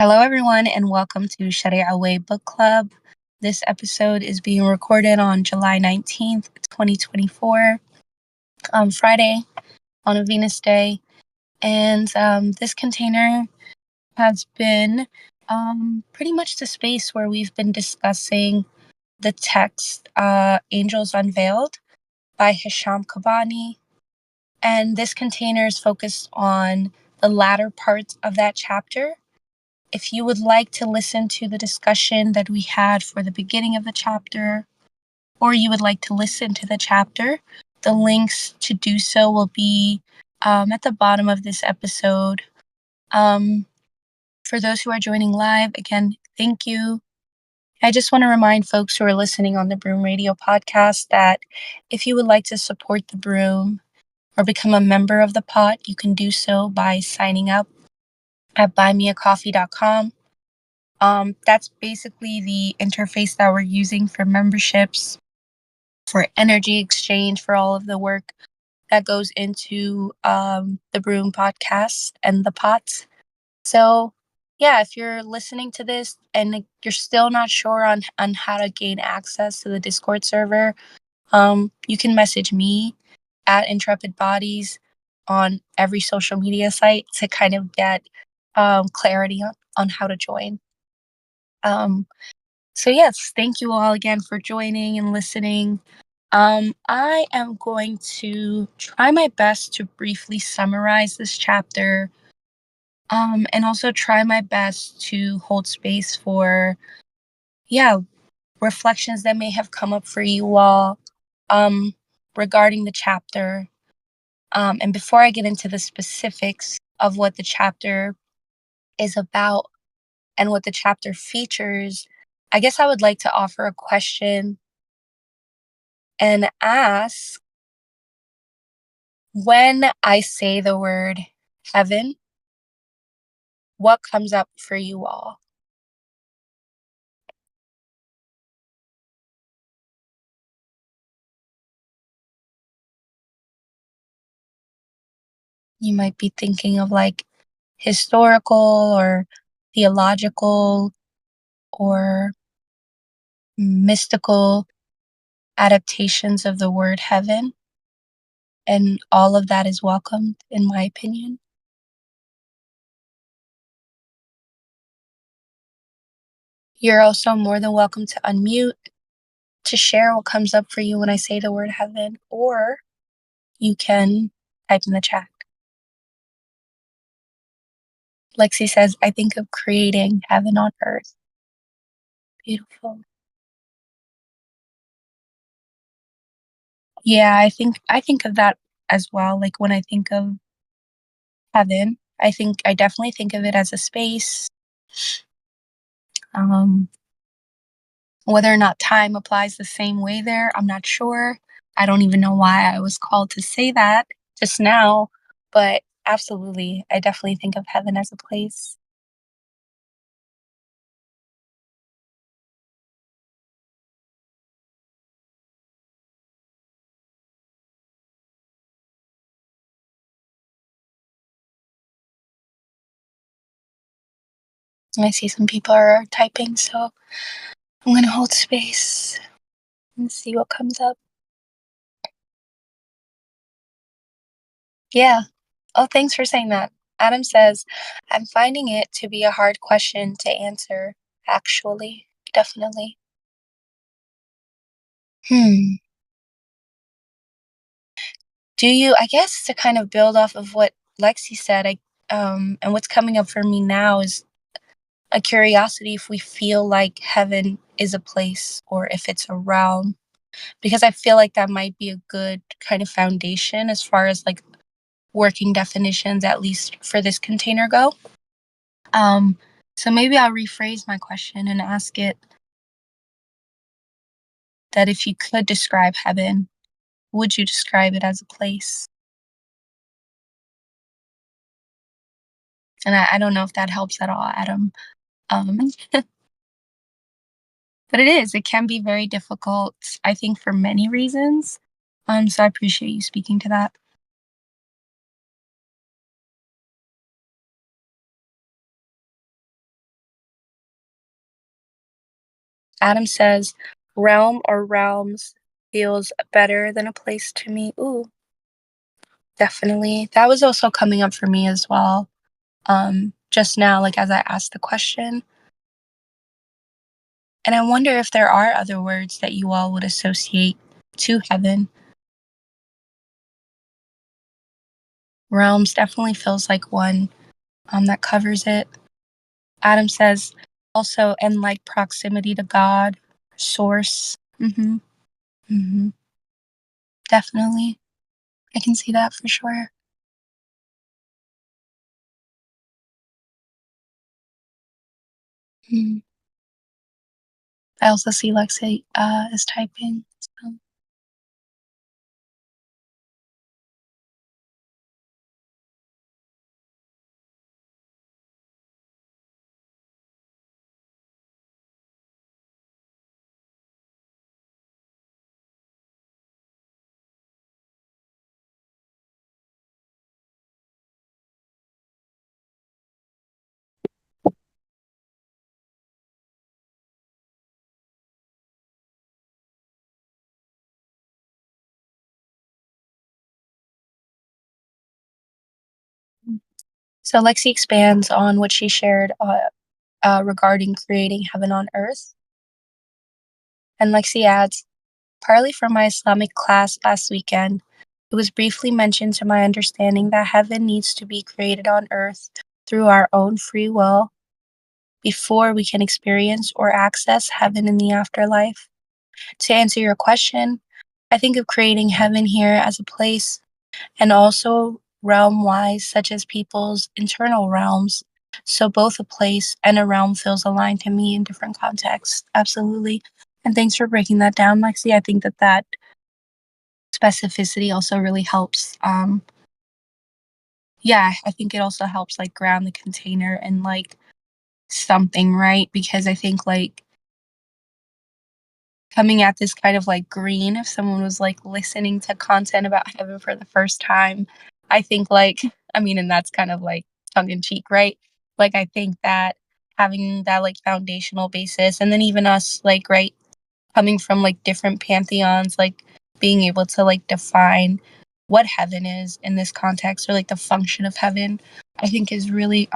Hello, everyone, and welcome to Sharia Way Book Club. This episode is being recorded on July 19th, 2024, Friday, on a Venus day. And this container has been pretty much the space where we've been discussing the text Angels Unveiled by Hisham Kabbani. And this container is focused on the latter parts of that chapter. If you would like to listen to the discussion that we had for the beginning of the chapter, or you would like to listen to the chapter, the links to do so will be at the bottom of this episode. For those who are joining live, again, thank you. I just want to remind folks who are listening on the Broom Radio podcast that if you would like to support the Broom or become a member of the pod, you can do so by signing up at buymeacoffee.com. That's basically the interface that we're using for memberships, for energy exchange, for all of the work that goes into the Broom podcast and the pots. So, yeah, if you're listening to this and you're still not sure on how to gain access to the Discord server, you can message me at Intrepid Bodies on every social media site to kind of get clarity on how to join. So yes, thank you all again for joining and listening. I am going to try my best to briefly summarize this chapter, and also try my best to hold space for, reflections that may have come up for you all, regarding the chapter. And before I get into the specifics of what the chapter is about and what the chapter features, I guess I would like to offer a question and ask, when I say the word heaven, what comes up for you all? You might be thinking of like historical or theological or mystical adaptations of the word heaven, and all of that is welcomed, in my opinion. You're also more than welcome to unmute to share what comes up for you when I say the word heaven, or you can type in the chat. Lexi says, I think of creating heaven on earth. Beautiful. Yeah, I think of that as well. Like when I think of heaven, I definitely think of it as a space. Um, Whether or not time applies the same way there, I'm not sure. I don't even know why I was called to say that just now, but absolutely, I definitely think of heaven as a place. And I see some people are typing, so I'm gonna hold space and see what comes up. Yeah. Oh, thanks for saying that. Adam says, I'm finding it to be a hard question to answer, actually. Definitely. Hmm. I guess to kind of build off of what Lexi said, and what's coming up for me now is a curiosity if we feel like heaven is a place or if it's a realm, because I feel like that might be a good kind of foundation as far as like working definitions, at least for this container, go. Um, so maybe I'll rephrase my question and ask it that if you could describe heaven, would you describe it as a place? And I don't know if that helps at all, Adam. Um, but it can be very difficult, I think, for many reasons. So I appreciate you speaking to that. Adam says, realm or realms feels better than a place to me. Ooh, definitely. That was also coming up for me as well. Just now, like as I asked the question. And I wonder if there are other words that you all would associate to heaven. Realms definitely feels like one that covers it. Adam says also, and like proximity to God, source. Hmm. Definitely. I can see that for sure. Mhm. I also see Lexi is typing. So. So Lexi expands on what she shared regarding creating heaven on earth. And Lexi adds, partly from my Islamic class last weekend, it was briefly mentioned to my understanding that heaven needs to be created on earth through our own free will before we can experience or access heaven in the afterlife. To answer your question, I think of creating heaven here as a place and also realm wise, such as people's internal realms. So both a place and a realm feels aligned to me in different contexts. Absolutely. And thanks for breaking that down, Lexi. I think that that specificity also really helps. Yeah, I think it also helps like ground the container and like something, right? Because I think like coming at this kind of like green, if someone was like listening to content about heaven for the first time, I think like, I mean, and that's kind of like tongue in cheek, right? Like, I think that having that like foundational basis, and then even us, like, right, coming from like different pantheons, like being able to like define what heaven is in this context or like the function of heaven, I think is really,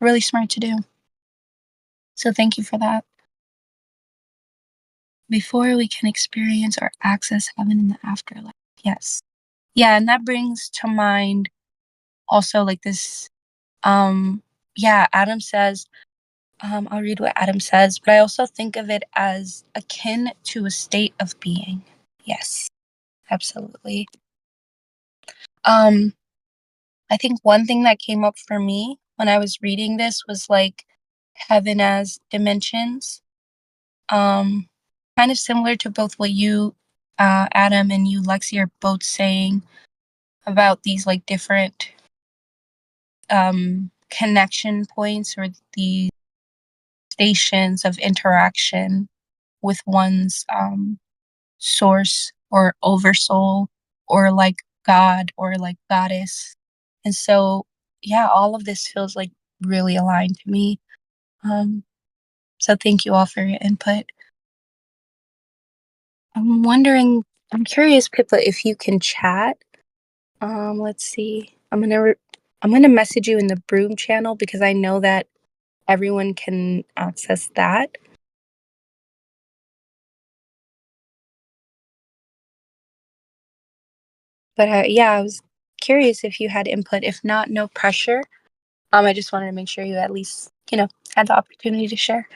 really smart to do. So thank you for that. Before we can experience or access heaven in the afterlife. Yes. Yeah, and that brings to mind also like this yeah, Adam says, I'll read what Adam says, but I also think of it as akin to a state of being. Yes, absolutely. Um, I think one thing that came up for me when I was reading this was like heaven as dimensions. Um, kind of similar to both what you, Adam, and you, Lexi, are both saying about these like different connection points or the stations of interaction with one's source or oversoul or like God or like goddess. And so, yeah, all of this feels like really aligned to me. Um, so thank you all for your input. I'm wondering, I'm curious, Pippa, if you can chat. Let's see. I'm gonna message you in the Broom channel because I know that everyone can access that. But yeah, I was curious if you had input. If not, no pressure. I just wanted to make sure you at least, had the opportunity to share.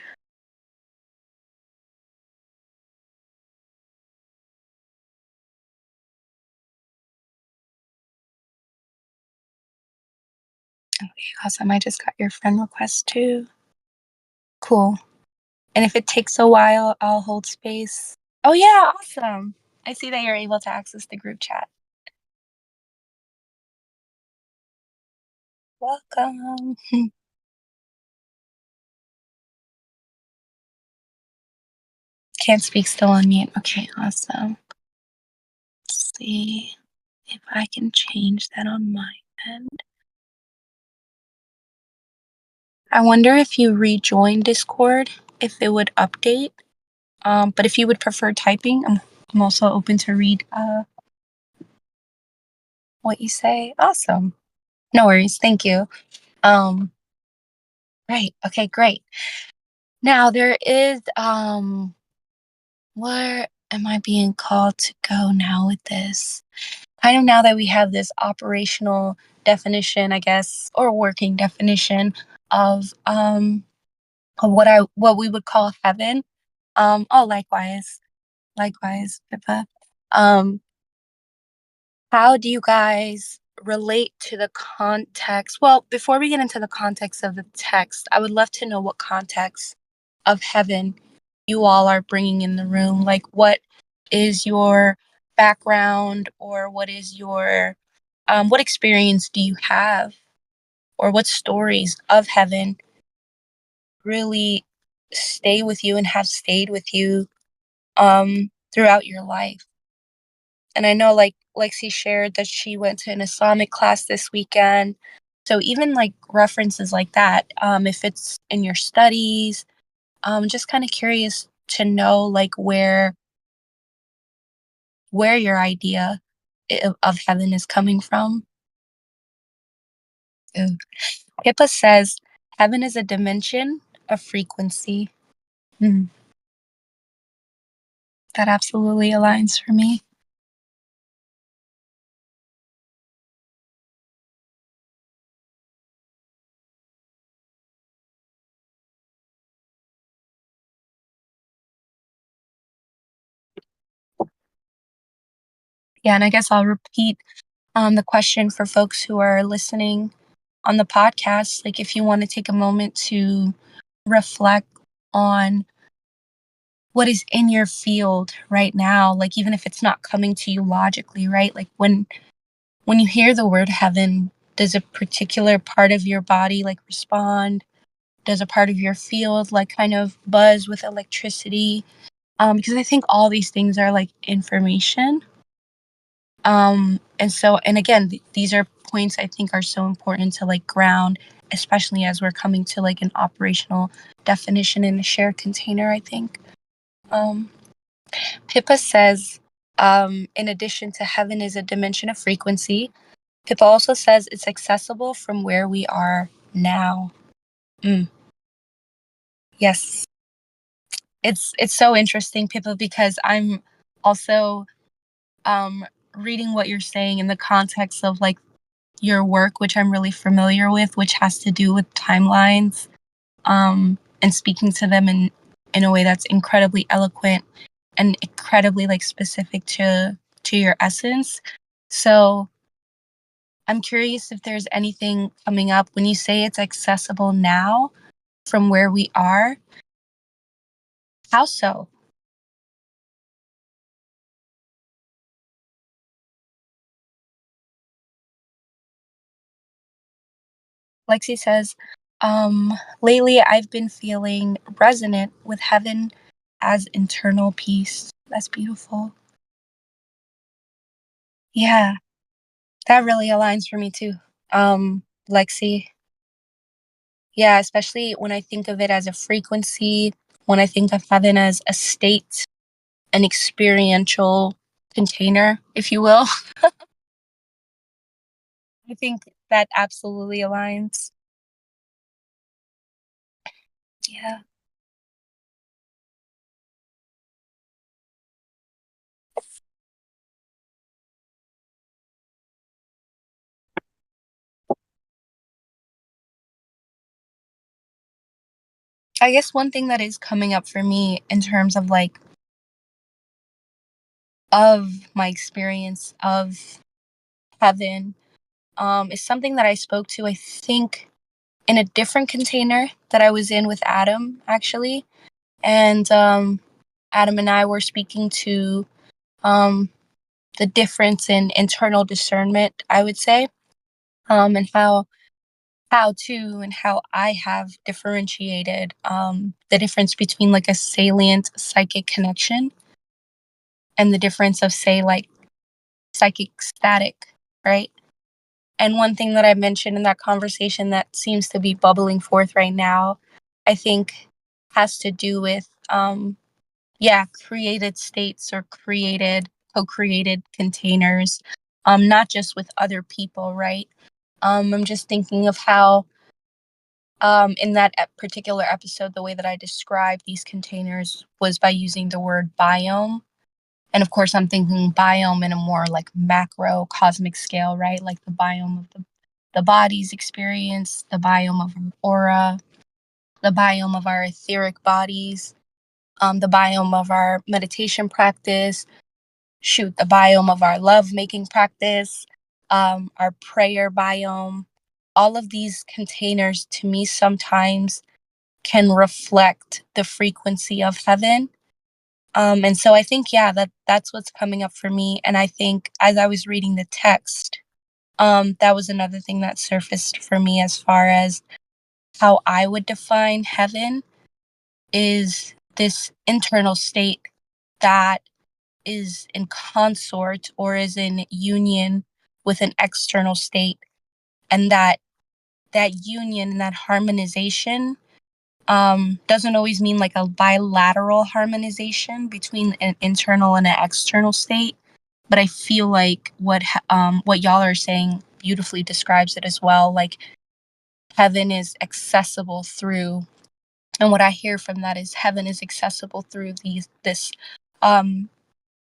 Okay, awesome. I just got your friend request too. Cool. And if it takes a while, I'll hold space. Oh yeah, awesome. I see that you're able to access the group chat. Welcome. Can't speak, still on mute. Okay, awesome. Let's see if I can change that on my end. I wonder if you rejoin Discord, if it would update. But if you would prefer typing, I'm also open to read what you say. Awesome. No worries. Thank you. Um, right. Okay, great. Now there is where am I being called to go now with this? Kind of now that we have this operational definition, I guess, or working definition of what we would call heaven. Oh, likewise, Pippa. Um, how do you guys relate to the context? Well, before we get into the context of the text, I would love to know what context of heaven you all are bringing in the room. Like, what is your background, or what experience do you have, or what stories of heaven really stay with you and have stayed with you throughout your life? And I know, like, Lexi shared that she went to an Islamic class this weekend. So even like references like that, if it's in your studies, just kind of curious to know like where your idea of heaven is coming from. Ooh. Pippa says heaven is a dimension, a frequency. Mm, that absolutely aligns for me. Yeah, and I guess I'll repeat the question for folks who are listening on the podcast. Like, if you want to take a moment to reflect on what is in your field right now, like even if it's not coming to you logically, right? Like when you hear the word heaven, does a particular part of your body like respond? Does a part of your field like kind of buzz with electricity? Because I think all these things are like information. And again, these are points I think are so important to like ground, especially as we're coming to like an operational definition in a shared container, I think. Um, Pippa says, in addition to heaven is a dimension of frequency, Pippa also says it's accessible from where we are now. Mm, yes. It's so interesting, Pippa, because I'm also um reading what you're saying in the context of like your work, which I'm really familiar with, which has to do with timelines, and speaking to them in a way that's incredibly eloquent and incredibly like specific to your essence. So I'm curious if there's anything coming up when you say it's accessible now from where we are. How so? Lexi says, lately I've been feeling resonant with heaven as internal peace. That's beautiful. Yeah, that really aligns for me too. Lexi. Yeah, especially when I think of it as a frequency, when I think of heaven as a state, an experiential container, if you will. I think that absolutely aligns. Yeah. I guess one thing that is coming up for me in terms of like of my experience of heaven, is something that I spoke to, I think, in a different container that I was in with Adam, actually. And Adam and I were speaking to um, the difference in internal discernment, I would say, and how I have differentiated the difference between like a salient psychic connection and the difference of, say, like psychic static, right? And one thing that I mentioned in that conversation that seems to be bubbling forth right now, I think has to do with yeah, created states or co-created containers, not just with other people, right? I'm just thinking of how, in that particular episode, the way that I described these containers was by using the word biome. And of course, I'm thinking biome in a more like macro cosmic scale, right? Like the biome of the body's experience, the biome of our aura, the biome of our etheric bodies, the biome of our meditation practice, shoot, the biome of our love making practice, our prayer biome. All of these containers to me sometimes can reflect the frequency of heaven. And so I think, yeah, that's what's coming up for me. And I think as I was reading the text, that was another thing that surfaced for me as far as how I would define heaven is this internal state that is in consort or is in union with an external state, and that union and that harmonization doesn't always mean like a bilateral harmonization between an internal and an external state, but I feel like what y'all are saying beautifully describes it as well. Like heaven is accessible through, and what I hear from that is heaven is accessible through this um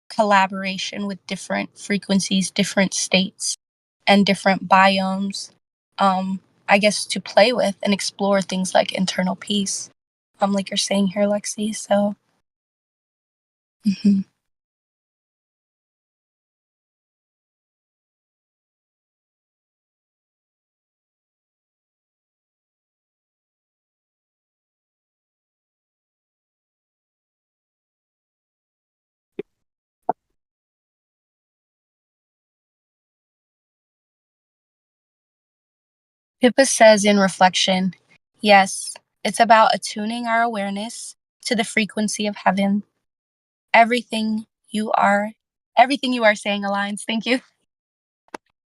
collaboration with different frequencies, different states, and different biomes, I guess, to play with and explore things like internal peace, like you're saying here, Lexi. So, mhm. Pippa says in reflection, yes, it's about attuning our awareness to the frequency of heaven. Everything you are, everything you are saying aligns. Thank you.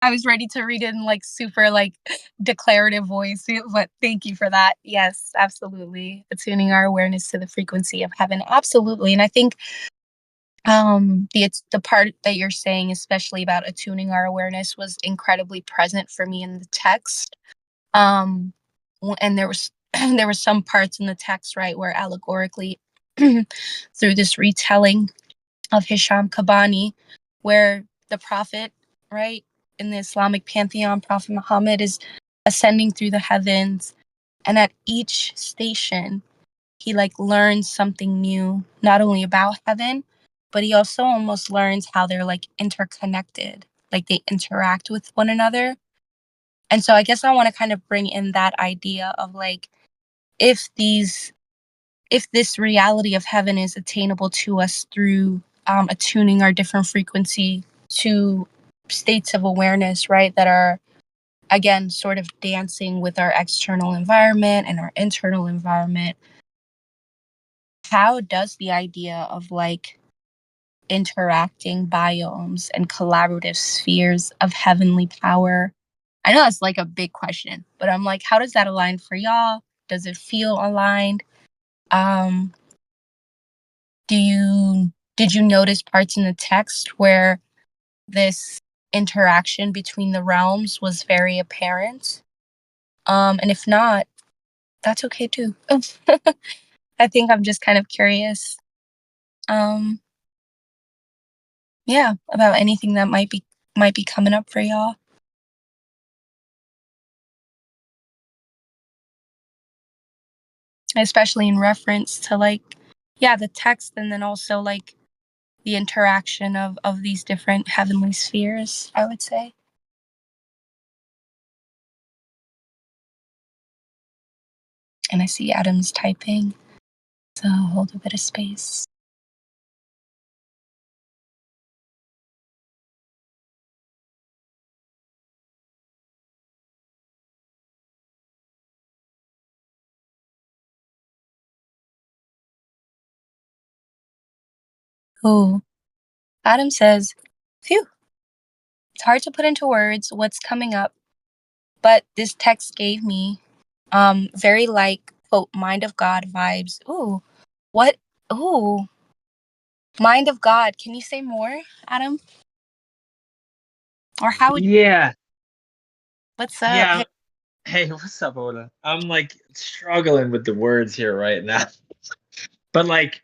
I was ready to read it in like super like declarative voice, but thank you for that. Yes, absolutely. Attuning our awareness to the frequency of heaven. Absolutely. And I think the part that you're saying, especially about attuning our awareness, was incredibly present for me in the text. Um and there was there were some parts in the text, right, where allegorically through this retelling of Hisham Kabbani, where the prophet, right, in the Islamic pantheon, Prophet Muhammad is ascending through the heavens, and at each station, he like learns something new, not only about heaven, but he also almost learns how they're like interconnected, like they interact with one another. And so I guess I want to kind of bring in that idea of like if these if this reality of heaven is attainable to us through attuning our different frequency to states of awareness, right, that are, again, sort of dancing with our external environment and our internal environment, how does the idea of like interacting biomes and collaborative spheres of heavenly power, I know that's like a big question, but I'm like, how does that align for y'all? Does it feel aligned? Um, do you did you notice parts in the text where this interaction between the realms was very apparent? And if not, that's okay too. I think I'm just kind of curious. Um, yeah, about anything that might be coming up for y'all, especially in reference to like, yeah, the text, and then also like the interaction of these different heavenly spheres, I would say. And I see Adam's typing, so hold a bit of space. Ooh, Adam says, phew, it's hard to put into words what's coming up, but this text gave me very like quote mind of God vibes. Ooh, what? Ooh. Mind of God. Can you say more, Adam? Or how would Yeah, what's up? yeah. Hey. Hey, what's up, Oda? I'm like struggling with the words here right now. But like,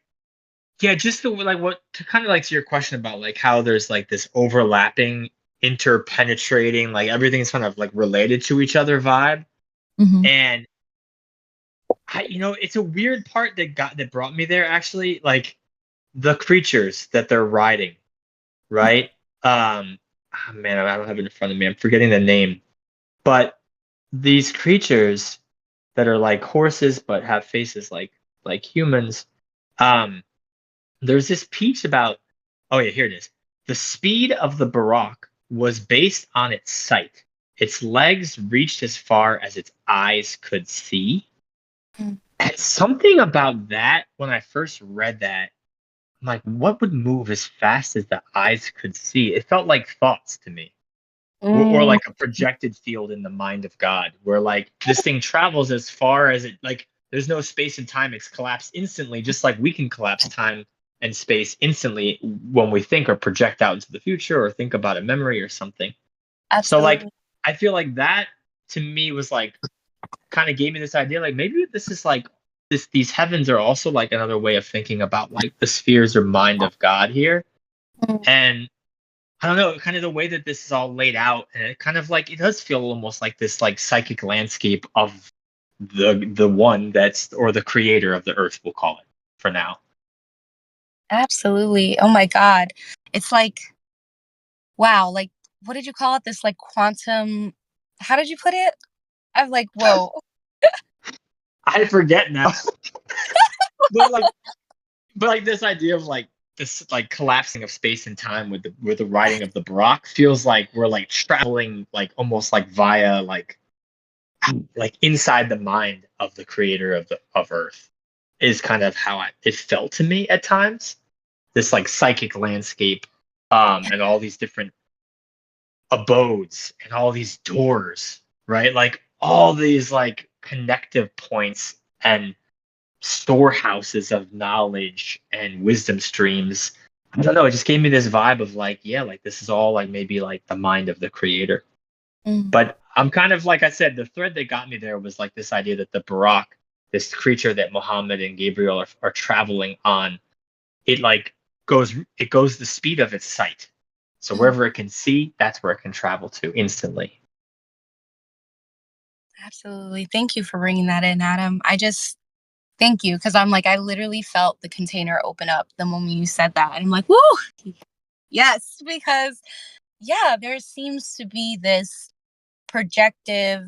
yeah, just the like what to kind of like to your question about like how there's like this overlapping, interpenetrating, like everything's kind of like related to each other vibe. Mhm. And it's a weird part that brought me there actually, like the creatures that they're riding, right? Man, I don't have it in front of me. I'm forgetting the name. But these creatures that are like horses but have faces like humans. Um, there's this piece about, oh yeah, here it is. The speed of the Barak was based on its sight. Its legs reached as far as its eyes could see. Mm. And something about that, when I first read that, I'm like, what would move as fast as the eyes could see? It felt like thoughts to me. Or Mm, like a projected field in the mind of God, where like this thing travels as far as it like there's no space and time, it's collapsed instantly, just like we can collapse time and space instantly when we think or project out into the future or think about a memory or something. So like absolutely. I feel like that to me was like kind of gave me this idea, like maybe this is like these heavens are also like another way of thinking about like the spheres or mind of God here. Mm, And I don't know, kind of the way that this is all laid out, and it kind of like it does feel almost like this like psychic landscape of the one that's or the creator of the earth, we'll call it for now. absolutely. Oh my God. It's like, wow, like what did you call it? This like quantum how did you put it? I'm like, whoa. I forget now, but like this idea of like this like collapsing of space and time with the writing of the Baroque feels like we're like traveling like almost like via like inside the mind of the creator of Earth is kind of how it felt to me at times. This like psychic landscape, and all these different abodes and all these doors, right? Like all these like connective points and storehouses of knowledge and wisdom streams. I don't know, it just gave me this vibe of like, yeah, like this is all like maybe like the mind of the creator. Mm, But I'm kind of like I said, the thread that got me there was like this idea that the Barak, this creature that Muhammad and Gabriel are traveling on, it like it goes the speed of its sight. So mm, wherever it can see, that's where it can travel to instantly. absolutely. Thank you for bringing that in, Adam. I just thank you because I'm like, I literally felt the container open up the moment you said that. And I'm like, woo, yes, because yeah, there seems to be this projective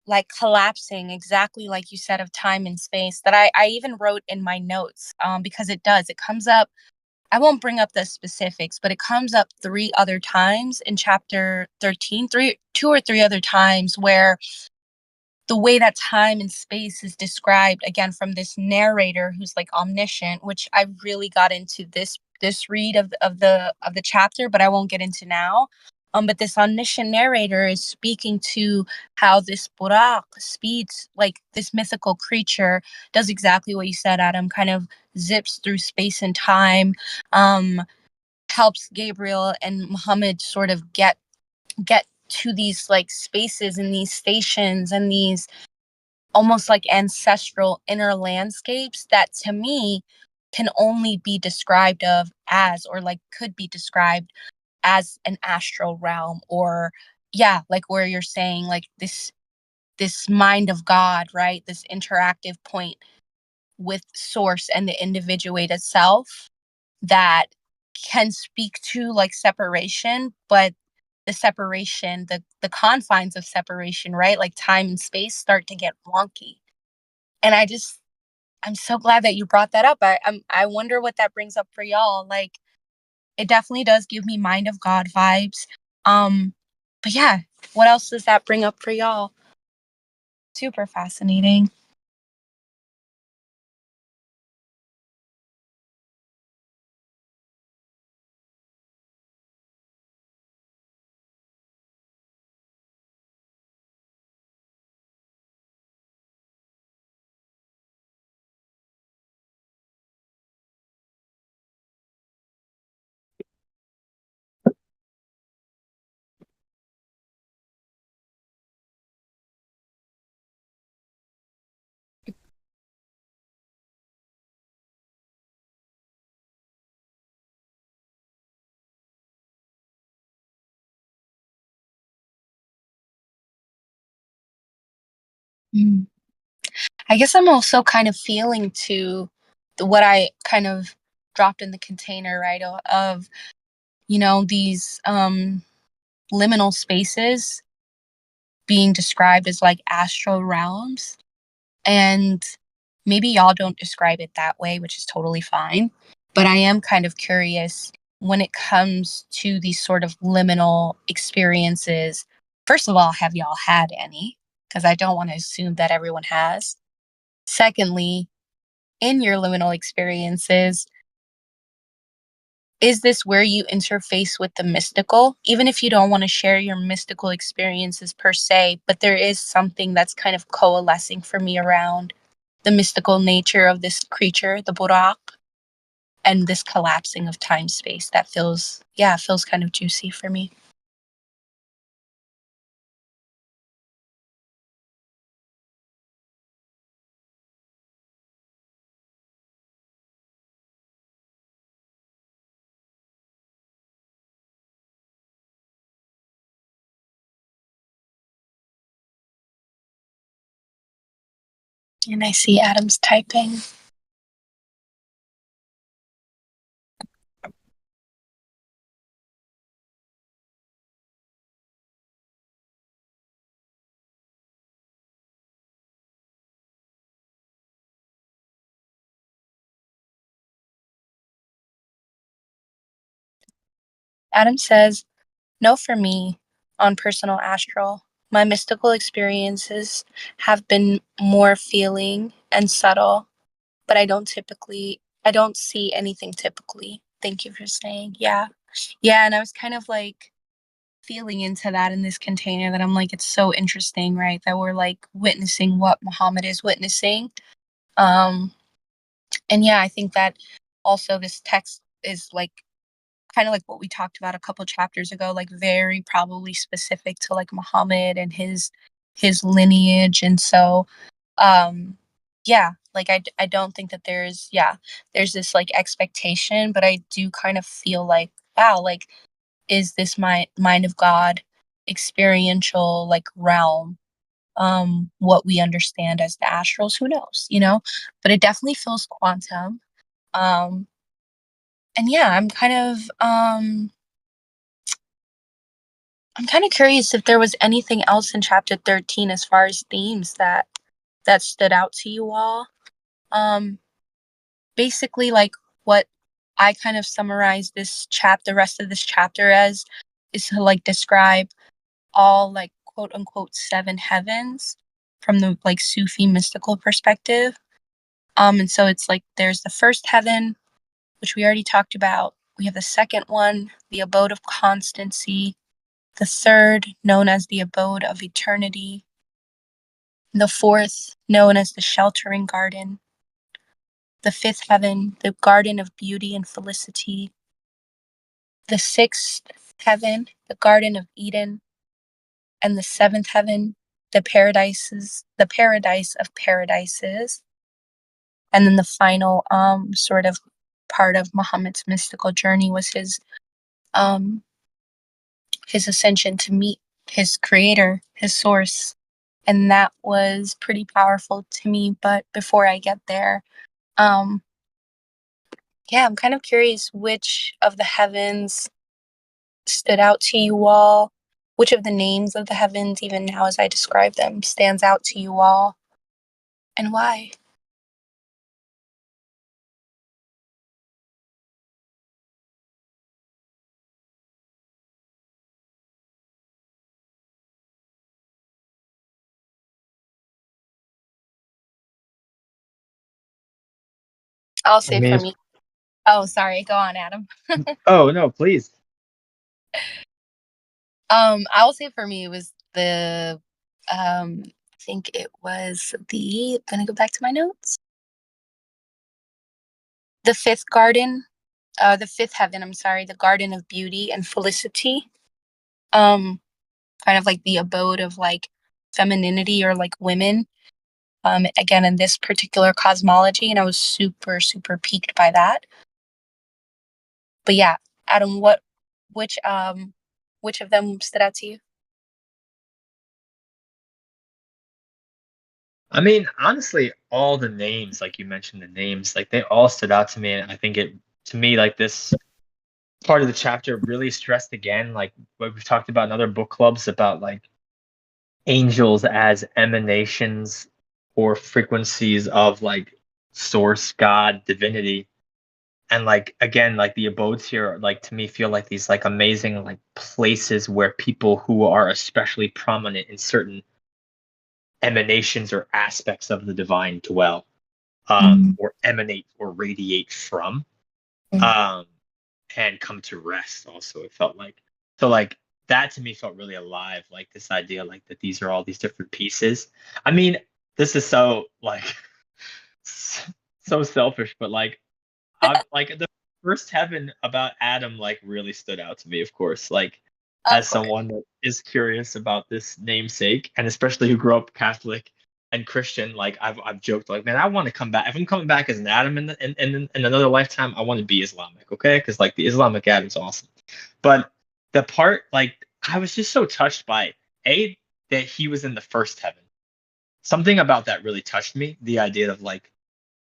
like collapsing exactly like you said of time and space that I even wrote in my notes because it comes up. I won't bring up the specifics, but it comes up three other times in chapter 13, two or three other times where the way that time and space is described again from this narrator who's like omniscient, which I really got into this read of the chapter, but I won't get into now. But this omniscient narrator is speaking to how this Burak speeds, like this mythical creature, does exactly what you said, Adam, kind of zips through space and time, um, helps Gabriel and Muhammad sort of get to these like spaces and these stations and these almost like ancestral inner landscapes that to me can only be described of as or like could be described as an astral realm or yeah like where you're saying like this mind of God, right, this interactive point with source and the individuated self that can speak to like separation, but the separation, the confines of separation, right, like time and space start to get wonky. And I'm so glad that you brought that up. I wonder what that brings up for y'all. Like it definitely does give me mind of God vibes. Um but yeah, what else does that bring up for y'all? Super fascinating. Mm. I guess I'm also kind of feeling to what I kind of dropped in the container, right? Of, these liminal spaces being described as like astral realms. And maybe y'all don't describe it that way, which is totally fine. But I am kind of curious when it comes to these sort of liminal experiences. First of all, have y'all had any? Because I don't want to assume that everyone has. Secondly, in your liminal experiences, is this where you interface with the mystical? Even if you don't want to share your mystical experiences per se, but there is something that's kind of coalescing for me around the mystical nature of this creature, the Burak, and this collapsing of time space that feels kind of juicy for me. And I see Adam's typing. Adam says, no, for me, on personal astral, my mystical experiences have been more feeling and subtle, but I don't see anything typically. Thank you for saying. Yeah. Yeah. And I was kind of like feeling into that in this container that I'm like, it's so interesting, right? That we're like witnessing what Muhammad is witnessing. Um, and yeah, I think that also this text is like kind of like what we talked about a couple chapters ago, like very probably specific to like Muhammad and his lineage. And so yeah, like I don't think that there's this like expectation, but I do kind of feel like, wow, like is this my mind of God experiential like realm, what we understand as the astrals, who knows, but it definitely feels quantum. um and yeah, I'm kind of curious if there was anything else in chapter 13 as far as themes that stood out to you all. Um, Basically, like what I kind of summarized the rest of this chapter as, is to like describe all like quote unquote seven heavens from the like Sufi mystical perspective. And so it's like there's the first heaven, which we already talked about. We have the second one, the abode of constancy. The third, known as the abode of eternity. The fourth, known as the sheltering garden. The fifth heaven, the garden of beauty and felicity. The sixth heaven, the garden of Eden. And the seventh heaven, the paradise of paradises. And then the final sort of part of Muhammad's mystical journey was um his ascension to meet his creator, his source. And that was pretty powerful to me. But before I get there, um, yeah, I'm kind of curious which of the heavens stood out to you all. Which of the names of the heavens, even now as I describe them, stands out to you all, and why? I'll I say mean, for me. Oh, sorry. Go on, Adam. oh no, please. I will say for me it was I think it was gonna go back to my notes. The fifth garden, the fifth heaven, I'm sorry, the garden of beauty and felicity. Um, Kind of like the abode of like femininity or like women. Again, in this particular cosmology, and I was super, super piqued by that. But yeah, Adam, which which of them stood out to you? I mean, honestly, all the names, like you mentioned, the names, like they all stood out to me, and I think it to me like this part of the chapter really stressed again, like what we've talked about in other book clubs about like angels as emanations or frequencies of like source, God, divinity. And like again, like the abodes here, like to me feel like these like amazing like places where people who are especially prominent in certain emanations or aspects of the divine dwell, Mm, or emanate or radiate from, mm, um, and come to rest. Also, it felt like so like that to me felt really alive. Like this idea, like that these are all these different pieces. I mean, this is so like so selfish, but like I like the first heaven about Adam like really stood out to me, of course. Like of as course. someone that is curious about this namesake, and especially who grew up Catholic and Christian, like I've joked like, man, I want to come back. If I'm coming back as an Adam in another lifetime, I want to be Islamic, okay? Because like the Islamic Adam's awesome. But the part like I was just so touched by a that he was in the first heaven. Something about that really touched me. The idea of like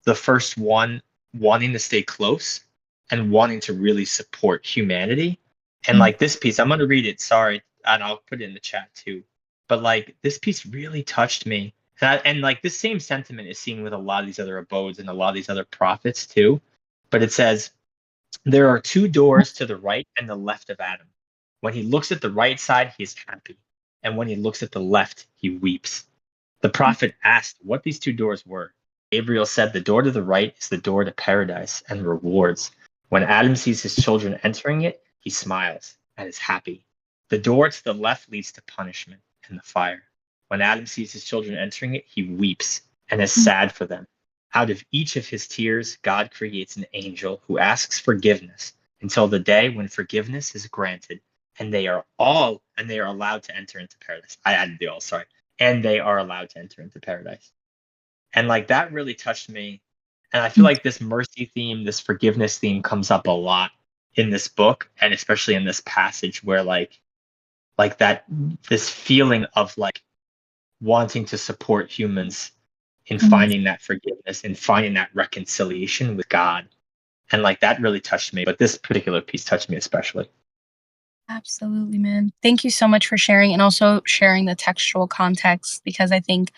the first one wanting to stay close and wanting to really support humanity. And Mm, like this piece, I'm gonna read it. Sorry, and I'll put it in the chat too. But like this piece really touched me, and like this same sentiment is seen with a lot of these other abodes and a lot of these other prophets too. But it says there are two doors to the right and the left of Adam. When he looks at the right side, he is happy, and when he looks at the left, he weeps. The prophet asked what these two doors were. Gabriel said, the door to the right is the door to paradise and rewards. When Adam sees his children entering it, he smiles and is happy. The door to the left leads to punishment and the fire. When Adam sees his children entering it, he weeps and is mm, sad for them. Out of each of his tears, God creates an angel who asks forgiveness until the day when forgiveness is granted and they are allowed to enter into paradise. I added the all, sorry. And they are allowed to enter into paradise. And like that really touched me. And I feel mm, like this mercy theme, this forgiveness theme comes up a lot in this book, and especially in this passage where like that this feeling of like wanting to support humans in mm. finding that forgiveness and finding that reconciliation with God. And like that really touched me. But this particular piece touched me especially. Absolutely, man. Thank you so much for sharing and also sharing the textual context because I think,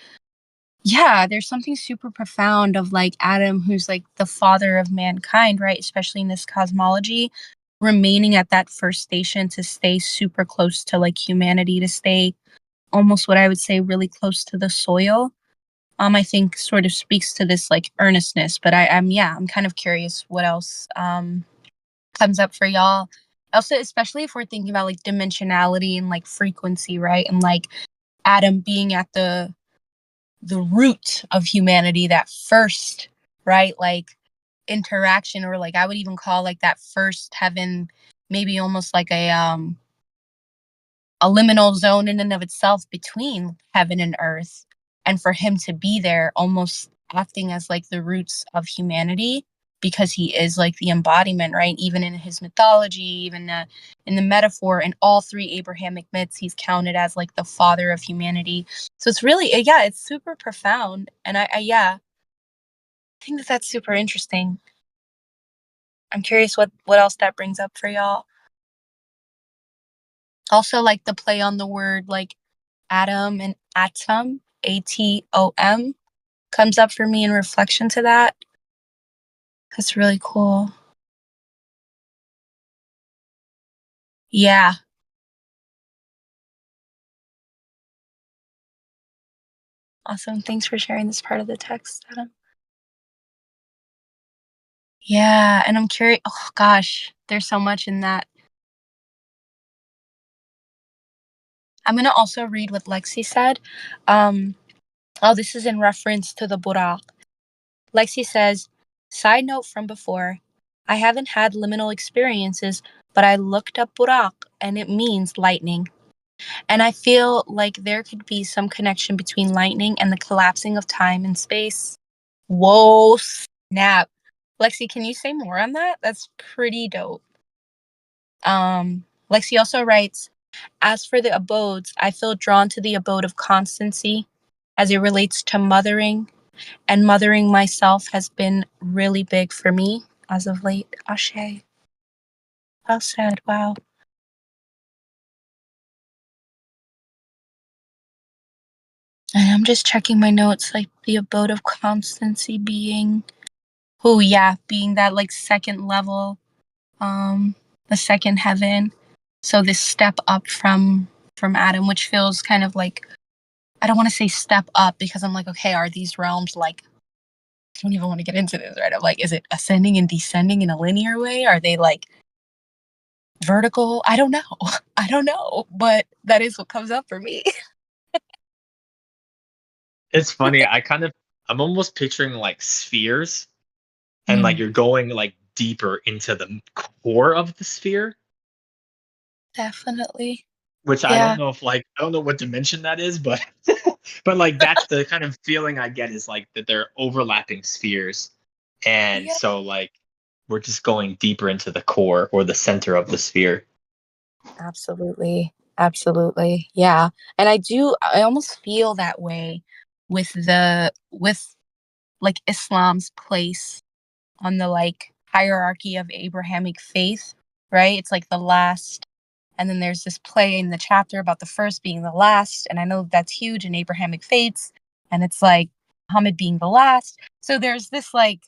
yeah, there's something super profound of like Adam, who's like the father of mankind, right? Especially in this cosmology, remaining at that first station to stay super close to like humanity, to stay almost what I would say really close to the soil. I think sort of speaks to this like earnestness, but I'm kind of curious what else comes up for y'all. Also, especially if we're thinking about like dimensionality and like frequency, right? And like Adam being at the root of humanity, that first, right? Like interaction, or like I would even call like that first heaven maybe almost like a liminal zone in and of itself between heaven and earth, and for him to be there almost acting as like the roots of humanity because he is like the embodiment, right? Even in his mythology, even in the metaphor, in all three Abrahamic myths, he's counted as like the father of humanity. So it's really, yeah, it's super profound. And yeah, I think that that's super interesting. I'm curious what else that brings up for y'all. Also, like the play on the word like Adam and atom, Atom, comes up for me in reflection to that. That's really cool. Yeah. Awesome. Thanks for sharing this part of the text, Adam. Yeah. And I'm curious. Oh, gosh. There's so much in that. I'm going to also read what Lexi said. Um, this is in reference to the Buraq. Lexi says, side note from before, I haven't had liminal experiences, but I looked up Buraq and it means lightning. And I feel like there could be some connection between lightning and the collapsing of time and space. Whoa, snap. Lexi, can you say more on that? That's pretty dope. Lexi also writes, as for the abodes, I feel drawn to the abode of constancy as it relates to mothering. And mothering myself has been really big for me as of late. Ashe. Well said. Wow. And I'm just checking my notes, like the abode of constancy being, oh yeah, being that like second level, um, the second heaven. So this step up from Adam, which feels kind of like, I don't want to say step up because I'm like, okay, are these realms like, I don't even want to get into this, right? I'm like, is it ascending and descending in a linear way? Are they like vertical? I don't know. I don't know, but that is what comes up for me. It's funny. I'm almost picturing like spheres, and like Mm, you're going like deeper into the core of the sphere, definitely. which I don't Yeah. know if like I don't know what dimension that is, but but like that's the kind of feeling I get is like that they're overlapping spheres, and Yeah. so like we're just going deeper into the core or the center of the sphere. Absolutely. Absolutely. Yeah. And I almost feel that way with like Islam's place on the like hierarchy of Abrahamic faith, right? It's like the last, and then there's this play in the chapter about the first being the last. And I know that's huge in Abrahamic faiths. And it's like Muhammad being the last. So there's this like,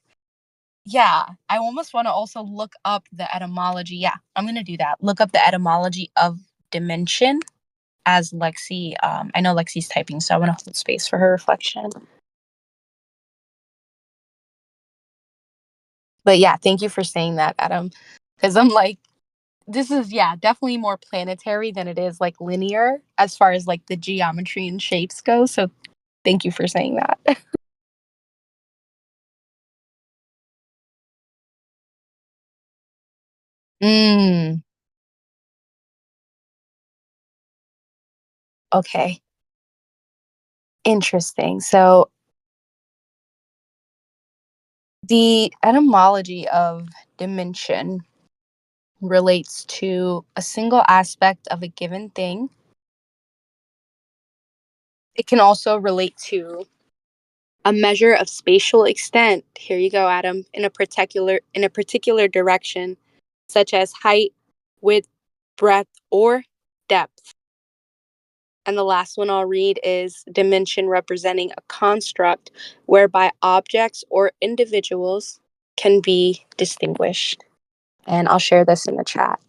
yeah, I almost want to also look up the etymology. Yeah, I'm going to do that. Look up the etymology of dimension as Lexi. I know Lexi's typing, so I want to hold space for her reflection. But yeah, thank you for saying that, Adam. Because I'm like, this is, yeah, definitely more planetary than it is like linear as far as like the geometry and shapes go. So thank you for saying that. Mm, okay. Interesting. So the etymology of dimension relates to a single aspect of a given thing. It can also relate to a measure of spatial extent. Here you go, Adam, in a particular direction, such as height, width, breadth, or depth. And the last one I'll read is dimension representing a construct whereby objects or individuals can be distinguished. And I'll share this in the chat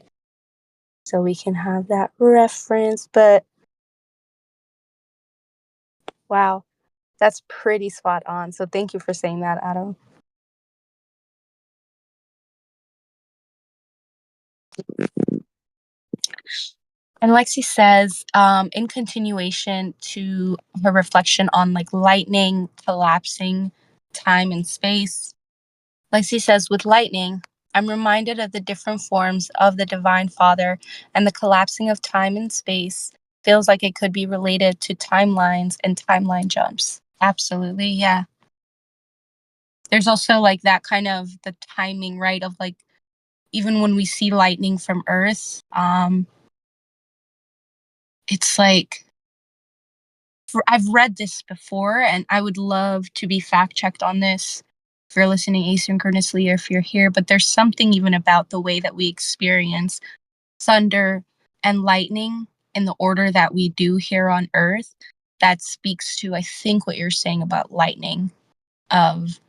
so we can have that reference. But wow, that's pretty spot on. So thank you for saying that, Adam. And Lexi says, in continuation to her reflection on like lightning collapsing time and space, Lexi says, with lightning, I'm reminded of the different forms of the Divine Father, and the collapsing of time and space feels like it could be related to timelines and timeline jumps. Absolutely, yeah. There's also like that kind of the timing, right? Of like, even when we see lightning from Earth, it's like, I've read this before, and I would love to be fact checked on this if you're listening asynchronously or if you're here. But there's something even about the way that we experience thunder and lightning in the order that we do here on Earth that speaks to, I think, what you're saying about lightning, of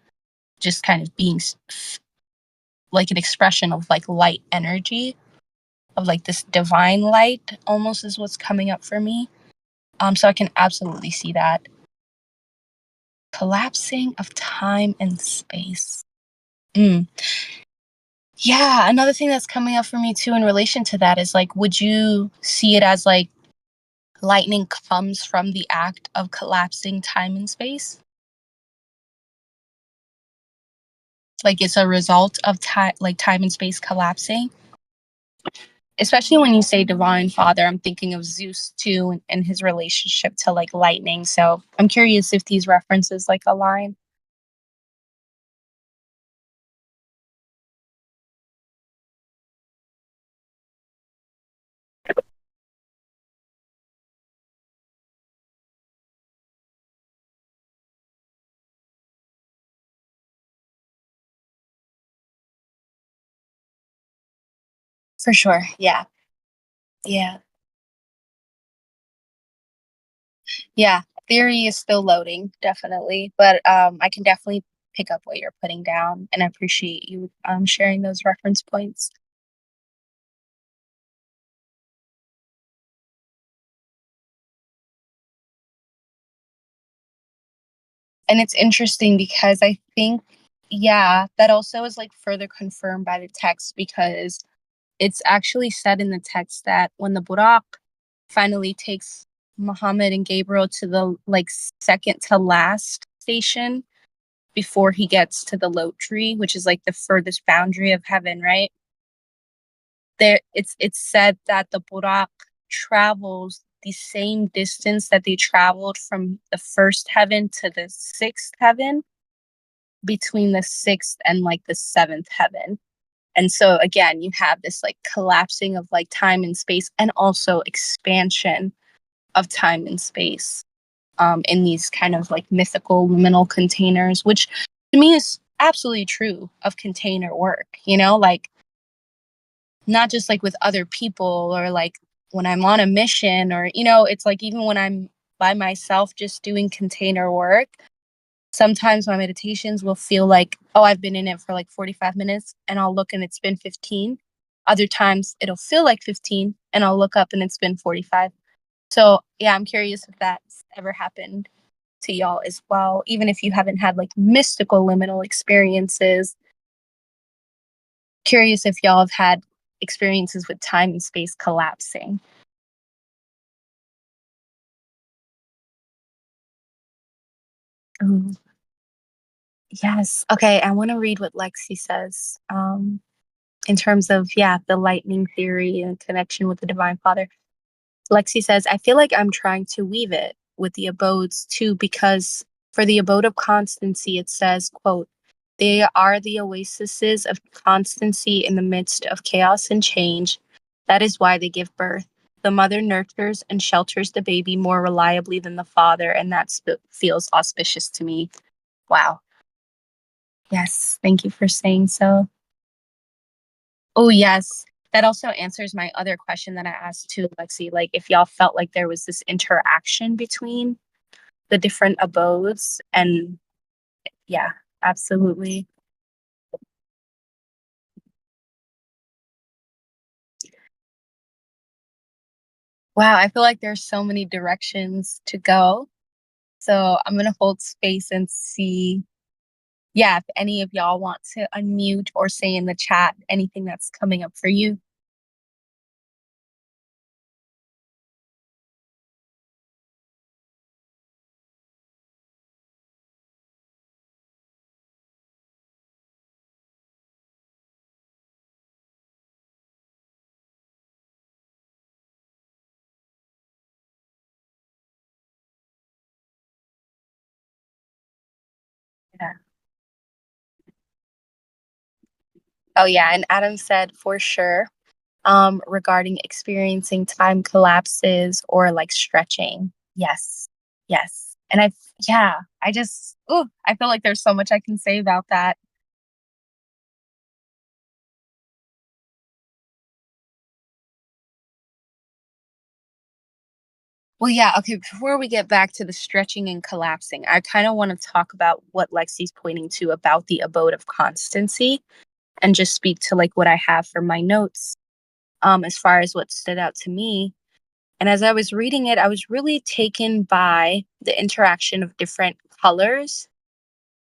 just kind of being like an expression of like light energy, of like this divine light almost is what's coming up for me. So I can absolutely see that collapsing of time and space. Mm. Yeah, another thing that's coming up for me too in relation to that is like, would you see it as like lightning comes from the act of collapsing time and space? Like it's a result of time, like time and space collapsing? Especially when you say divine father, I'm thinking of Zeus too and his relationship to like lightning. So I'm curious if these references like align. For sure. Yeah. Yeah. Yeah. Theory is still loading, definitely. But I can definitely pick up what you're putting down, and I appreciate you sharing those reference points. And it's interesting because I think, yeah, that also is like further confirmed by the text because it's actually said in the text that when the Burak finally takes Muhammad and Gabriel to the like second to last station before he gets to the Lot tree, which is like the furthest boundary of heaven, right? There it's said that the Burak travels the same distance that they traveled from the first heaven to the sixth heaven between the sixth and like the seventh heaven. And so again, you have this like collapsing of like time and space and also expansion of time and space in these kind of like mythical liminal containers, which to me is absolutely true of container work, you know, like not just like with other people or like when I'm on a mission or, you know, it's like even when I'm by myself just doing container work, sometimes my meditations will feel like, oh, I've been in it for like 45 minutes and I'll look and it's been 15. Other times it'll feel like 15 and I'll look up and it's been 45. So, yeah, I'm curious if that's ever happened to y'all as well, even if you haven't had like mystical liminal experiences. Curious if y'all have had experiences with time and space collapsing. Ooh, yes. Okay, I want to read what Lexi says in terms of, yeah, the lightning theory and connection with the Divine Father. Lexi says, I feel like I'm trying to weave it with the abodes too, because for the abode of constancy, it says, quote, they are the oases of constancy in the midst of chaos and change. That is why they give birth. The mother nurtures and shelters the baby more reliably than the father, and that feels auspicious to me. Wow. Yes. Thank you for saying so. Oh, yes. That also answers my other question that I asked too, Lexi. Like, if y'all felt like there was this interaction between the different abodes, and yeah, absolutely. Wow, I feel like there's so many directions to go. So I'm gonna hold space and see, yeah, if any of y'all want to unmute or say in the chat anything that's coming up for you. Yeah. Oh yeah, and Adam said for sure, regarding experiencing time collapses or like stretching. Yes. Yes. And yeah, I feel like there's so much I can say about that. Well, yeah, okay, before we get back to the stretching and collapsing, I kind of want to talk about what Lexi's pointing to about the abode of constancy and just speak to like what I have for my notes as far as what stood out to me. And as I was reading it, I was really taken by the interaction of different colors.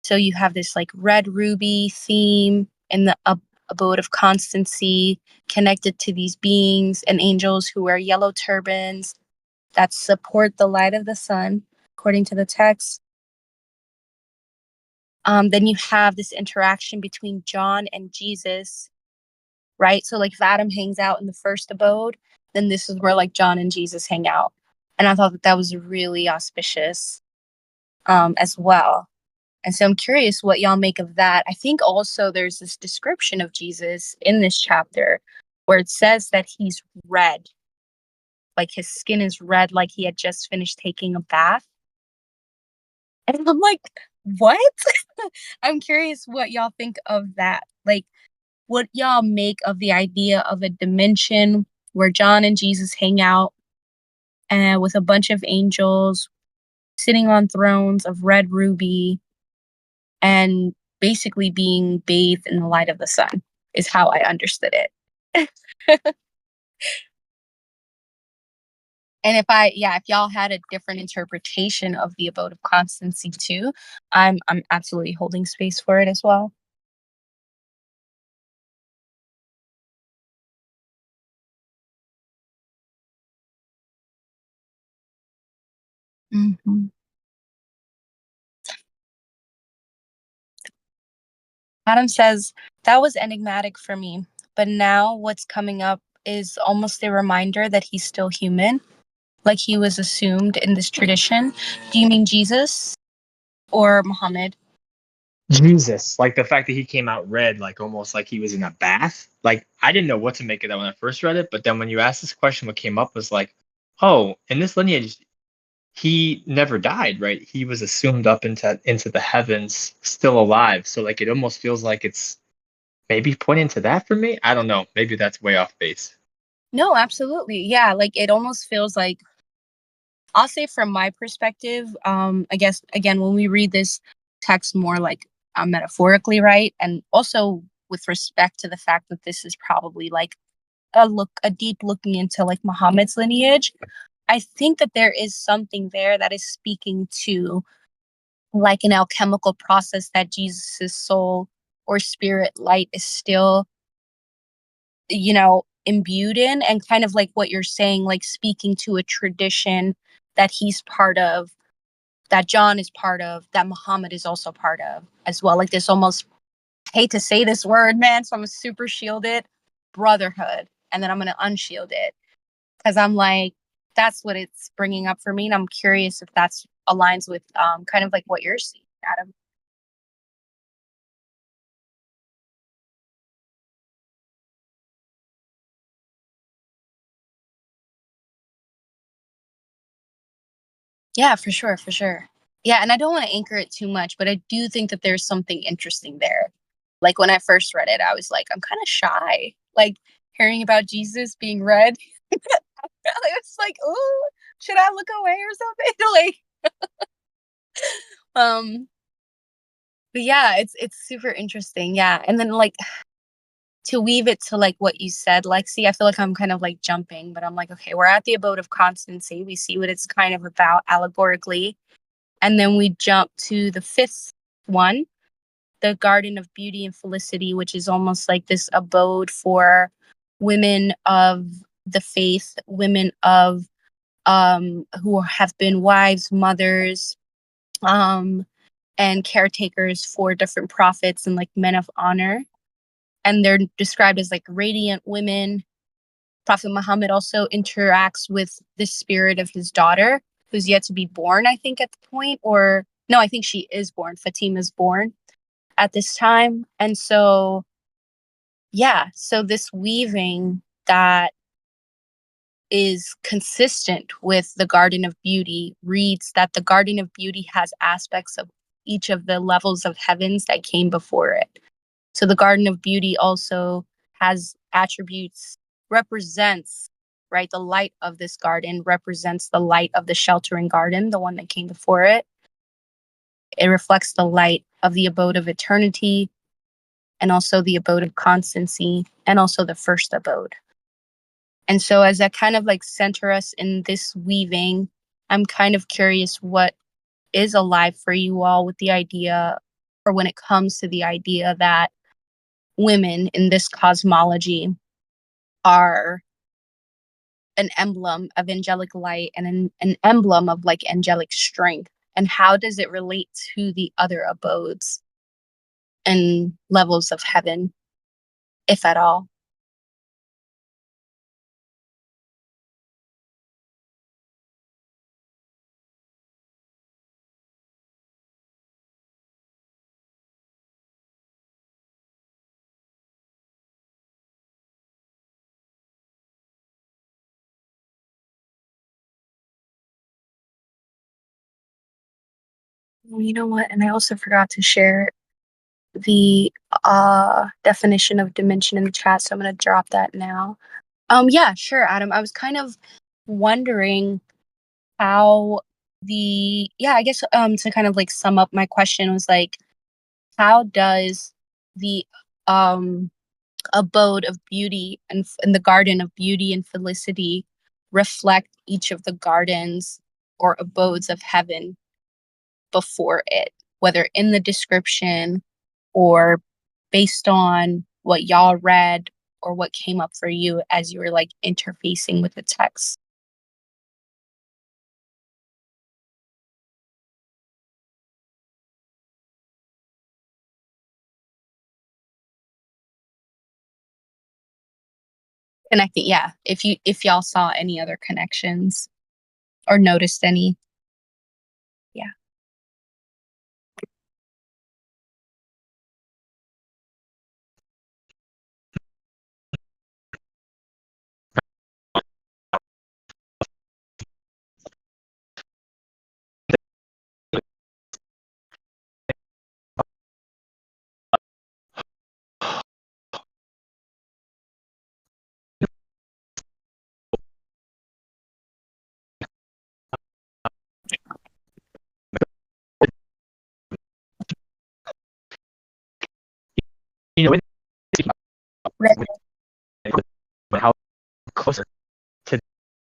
So you have this like red ruby theme in the abode of constancy connected to these beings and angels who wear yellow turbans that support the light of the sun, according to the text. Then you have this interaction between John and Jesus, right? So like if Adam hangs out in the first abode, then this is where like John and Jesus hang out. And I thought that that was really auspicious as well. And so I'm curious what y'all make of that. I think also there's this description of Jesus in this chapter where it says that he's red, like his skin is red, like he had just finished taking a bath. And I'm like, what? I'm curious what y'all think of that. Like, what y'all make of the idea of a dimension where John and Jesus hang out and with a bunch of angels sitting on thrones of red ruby and basically being bathed in the light of the sun is how I understood it. And if y'all had a different interpretation of the abode of constancy too, I'm absolutely holding space for it as well. Mhm. Adam says, that was enigmatic for me, but now what's coming up is almost a reminder that he's still human, like he was assumed in this tradition. Do you mean Jesus or Muhammad? Jesus, like the fact that he came out red, like almost like he was in a bath. Like I didn't know what to make of that when I first read it, but then when you asked this question, what came up was like, oh, in this lineage, he never died, right? He was assumed up into the heavens, still alive. So like it almost feels like it's maybe pointing to that for me. I don't know. Maybe that's way off base. No, absolutely. Yeah, like it almost feels like, I'll say from my perspective, I guess again when we read this text more like metaphorically, right? And also with respect to the fact that this is probably like a deep looking into like Muhammad's lineage, I think that there is something there that is speaking to like an alchemical process that Jesus's soul or spirit light is still, imbued in, and kind of like what you're saying, like speaking to a tradition that he's part of, that John is part of, that Muhammad is also part of as well. Like this almost, I hate to say this word, man, so I'm gonna super shield it, brotherhood, and then I'm gonna unshield it because I'm like, that's what it's bringing up for me, and I'm curious if that's aligns with kind of like what you're seeing, Adam. Yeah, for sure, for sure. Yeah, and I don't want to anchor it too much, but I do think that there's something interesting there. Like when I first read it, I was like, I'm kind of shy. Like hearing about Jesus being red, it's like, oh, should I look away or something? Um, but yeah, it's super interesting. Yeah, and then like to weave it to like what you said, Lexi, I feel like I'm kind of like jumping, but I'm like, okay, we're at the abode of constancy. We see what it's kind of about allegorically, and then we jump to the fifth one, the Garden of Beauty and Felicity, which is almost like this abode for women of the faith, women of who have been wives, mothers, um, and caretakers for different prophets and like men of honor. And they're described as like radiant women. Prophet Muhammad also interacts with the spirit of his daughter, who's yet to be born, I think, at the point, or no, I think she is born. Fatima is born at this time. And so, yeah, so this weaving that is consistent with the Garden of Beauty reads that the Garden of Beauty has aspects of each of the levels of heavens that came before it. So the Garden of Beauty also has attributes, represents, right? The light of this garden represents the light of the sheltering garden, the one that came before it. It reflects the light of the abode of eternity and also the abode of constancy and also the first abode. And so as I kind of like center us in this weaving, I'm kind of curious what is alive for you all with the idea, or when it comes to the idea that women in this cosmology are an emblem of angelic light and an emblem of like angelic strength. And how does it relate to the other abodes and levels of heaven, if at all? Well, you know what? And I also forgot to share the definition of dimension in the chat, so I'm gonna drop that now. Yeah, sure, Adam. I was kind of wondering how I guess to kind of like sum up my question was like, how does the um abode of beauty and the garden of beauty and felicity reflect each of the gardens or abodes of heaven before it, whether in the description or based on what y'all read or what came up for you as you were like interfacing with the text? And I think, yeah, if y'all saw any other connections or noticed any, yeah. You know, Right. how closer to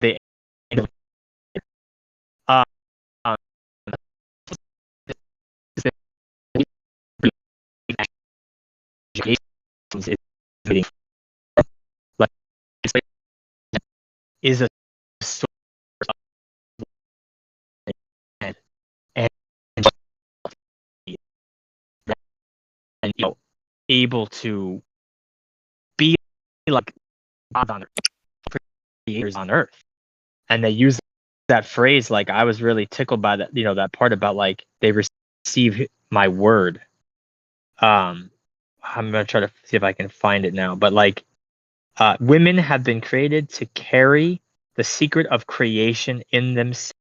the end of uh, uh, education is meeting, like, is a source of and and and able to be like God on earth, creators on earth. And they use that phrase, like, I was really tickled by that, that part about like they receive my word. I'm gonna try to see if I can find it now, but like, women have been created to carry the secret of creation in themselves.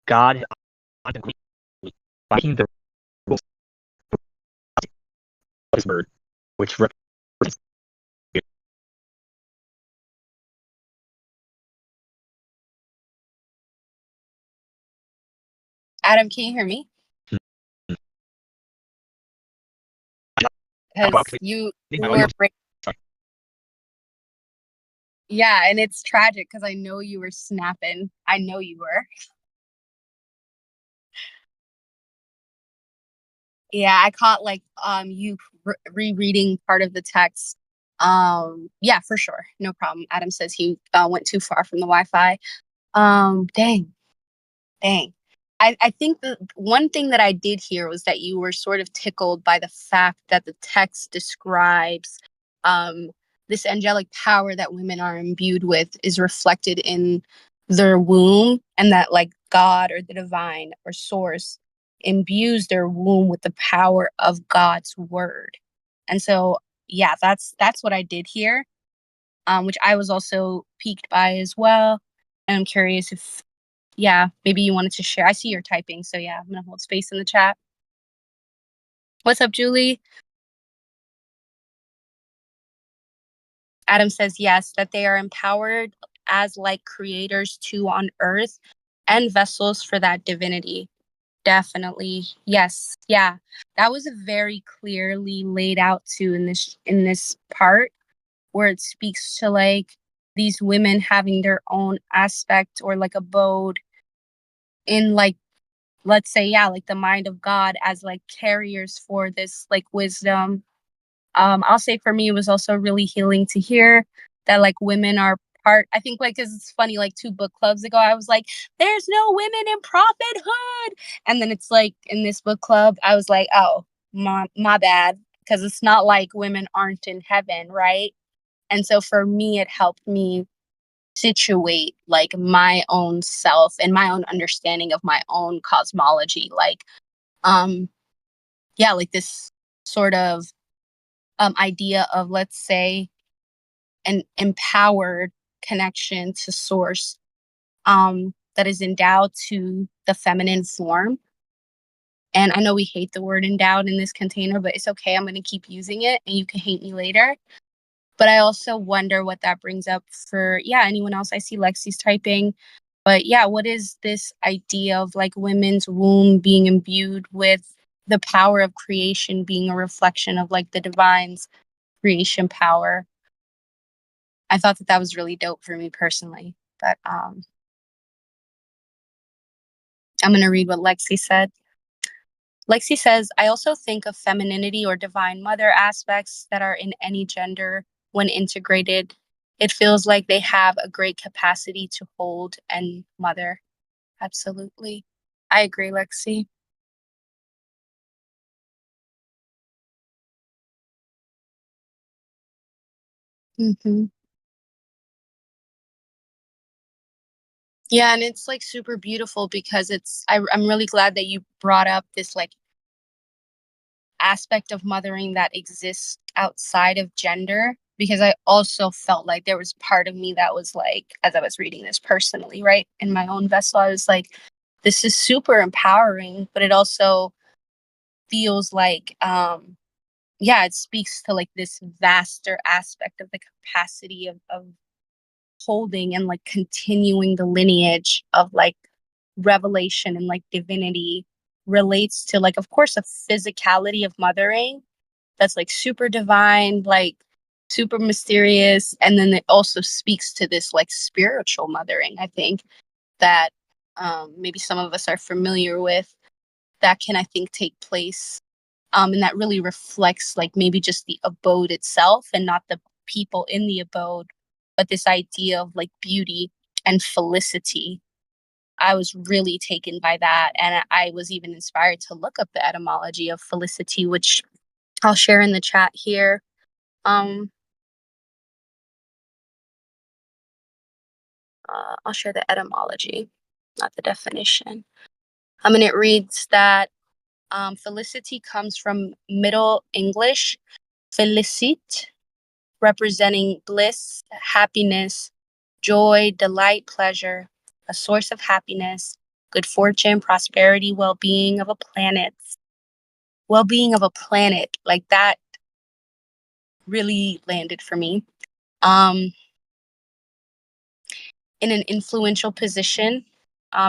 God is breaking the rules of his word, which represents. Adam, can you hear me? Because you were yeah, and it's tragic because I know you were snapping. I know you were. Yeah, I caught like you rereading part of the text. Yeah, for sure. No problem. Adam says he went too far from the Wi-Fi. Dang. Dang. I think the one thing that I did hear was that you were sort of tickled by the fact that the text describes um, this angelic power that women are imbued with is reflected in their womb, and that like God or the divine or source imbues their womb with the power of God's word. And so, yeah, that's what I did hear, which I was also piqued by as well. And I'm curious if yeah, maybe you wanted to share. I see you're typing, so yeah, I'm gonna hold space in the chat. What's up, Julie? Adam says yes, that they are empowered as like creators too on earth and vessels for that divinity. Definitely. Yes. Yeah. That was very clearly laid out too in this part where it speaks to like these women having their own aspect or like abode in like, let's say, yeah, like the mind of God as like carriers for this like wisdom. I'll say for me, it was also really healing to hear that like women are part. I think like, cause it's funny, like 2 book clubs ago, I was like, there's no women in prophethood. And then it's like in this book club, I was like, oh, my bad. Cause it's not like women aren't in heaven, right? And so for me, it helped me situate like my own self and my own understanding of my own cosmology. Like, um, yeah, like this sort of idea of, let's say, an empowered connection to source that is endowed to the feminine form And I know we hate the word endowed in this container, but it's okay. I'm going to keep using it and you can hate me later. But I also wonder what that brings up for, yeah, anyone else. I see Lexi's typing. But yeah, what is this idea of like women's womb being imbued with the power of creation being a reflection of like the divine's creation power? I thought that that was really dope for me personally. But I'm going to read what Lexi said. Lexi says, I also think of femininity or divine mother aspects that are in any gender when integrated. It feels like they have a great capacity to hold and mother. Absolutely. I agree, Lexi. Hmm. Yeah, and it's like super beautiful because I'm really glad that you brought up this like aspect of mothering that exists outside of gender, because I also felt like there was part of me that was like, as I was reading this personally, right, in my own vessel, I was like, this is super empowering, but it also feels like, yeah, it speaks to like this vaster aspect of the capacity of holding and like continuing the lineage of like revelation and like divinity relates to like, of course, a physicality of mothering that's like super divine, like super mysterious. And then it also speaks to this like spiritual mothering, I think, that maybe some of us are familiar with, that can, I think, take place. And that really reflects like maybe just the abode itself and not the people in the abode, but this idea of like beauty and felicity. I was really taken by that. And I was even inspired to look up the etymology of felicity, which I'll share in the chat here. Um, I'll share the etymology, not the definition. And it reads that felicity comes from Middle English felicit, representing bliss, happiness, joy, delight, pleasure, a source of happiness, good fortune, prosperity, well-being of a planet. Well-being of a planet, like that really landed for me. Um, in an influential position.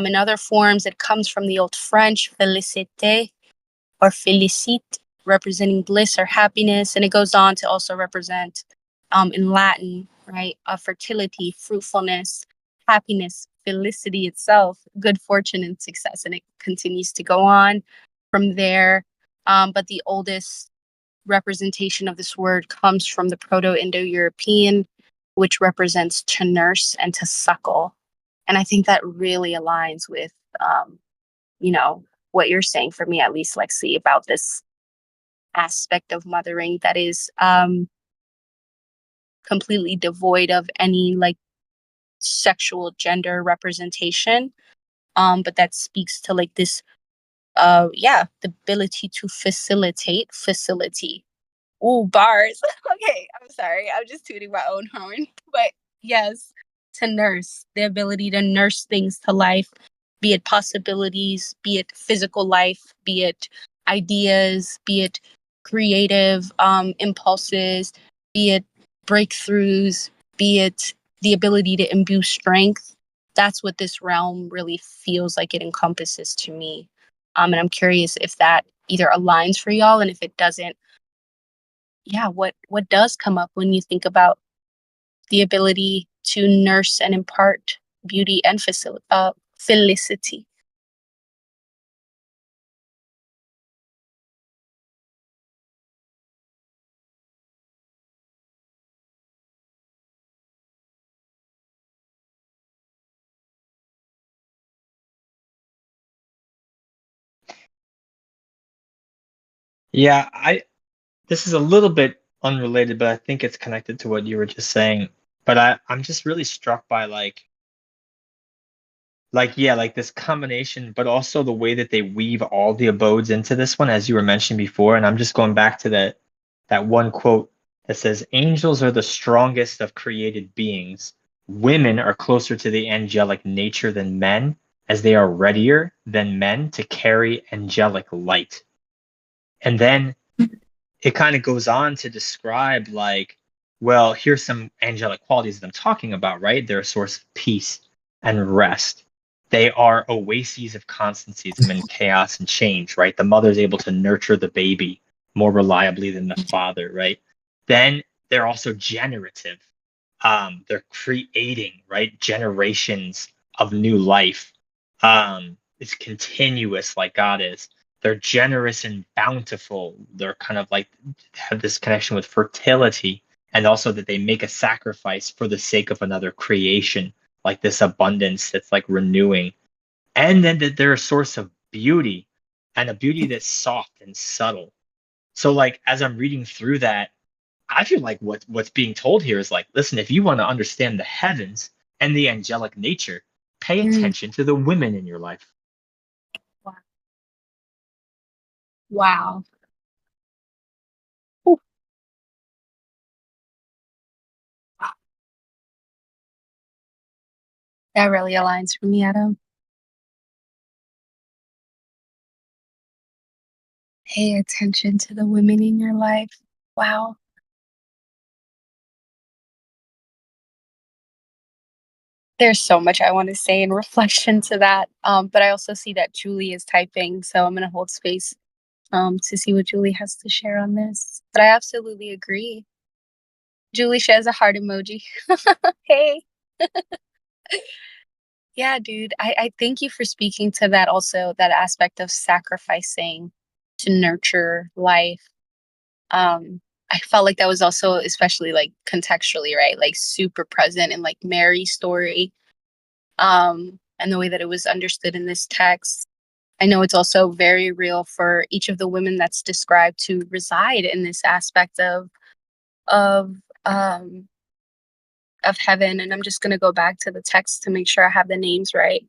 In other forms, it comes from the Old French félicité or félicite, representing bliss or happiness. And it goes on to also represent, in Latin, right, fertility, fruitfulness, happiness, felicity itself, good fortune and success. And it continues to go on from there. But the oldest representation of this word comes from the Proto-Indo-European, which represents to nurse and to suckle. And I think that really aligns with, um, you know, what you're saying for me, at least, Lexi, about this aspect of mothering that is completely devoid of any like sexual gender representation. But that speaks to like this, yeah, the ability to facility. Ooh, bars. Okay, I'm sorry. I'm just tooting my own horn. But yes, to nurse, the ability to nurse things to life, be it possibilities, be it physical life, be it ideas, be it creative impulses, be it breakthroughs, be it the ability to imbue strength. That's what this realm really feels like it encompasses to me. And I'm curious if that either aligns for y'all, and if it doesn't, yeah, what does come up when you think about the ability to nurse and impart beauty and felicity? Yeah, I this is a little bit unrelated, but I think it's connected to what you were just saying. But I'm just really struck by yeah, like this combination, but also the way that they weave all the abodes into this one, as you were mentioning before. And I'm just going back to that one quote that says, "Angels are the strongest of created beings. Women are closer to the angelic nature than men, as they are readier than men to carry angelic light. And then it kind of goes on to describe, like, well, here's some angelic qualities that I'm talking about, right? They're a source of peace and rest. They are oases of constancy amid chaos and change, right? The mother's able to nurture the baby more reliably than the father, right? Then they're also generative. They're creating, right, generations of new life. It's continuous like God is. They're generous and bountiful. They're kind of like have this connection with fertility, and also that they make a sacrifice for the sake of another creation, like this abundance that's like renewing. And then that they're a source of beauty, and a beauty that's soft and subtle. So like as I'm reading through that, I feel like what's being told here is like, listen, if you want to understand the heavens and the angelic nature, pay Mm, attention to the women in your life. wow. Wow. Ooh, that really aligns for me, Adam. Pay attention to the women in your life. Wow. There's so much I want to say in reflection to that. But I also see that Julie is typing, so I'm gonna hold space to see what Julie has to share on this. But I absolutely agree. Julie shares a heart emoji. Hey. Yeah, dude. I thank you for speaking to that also, that aspect of sacrificing to nurture life. I felt like that was also especially like contextually, right? Like super present in like Mary's story. And the way that it was understood in this text. I know it's also very real for each of the women that's described to reside in this aspect of um of heaven. And I'm just gonna go back to the text to make sure I have the names right.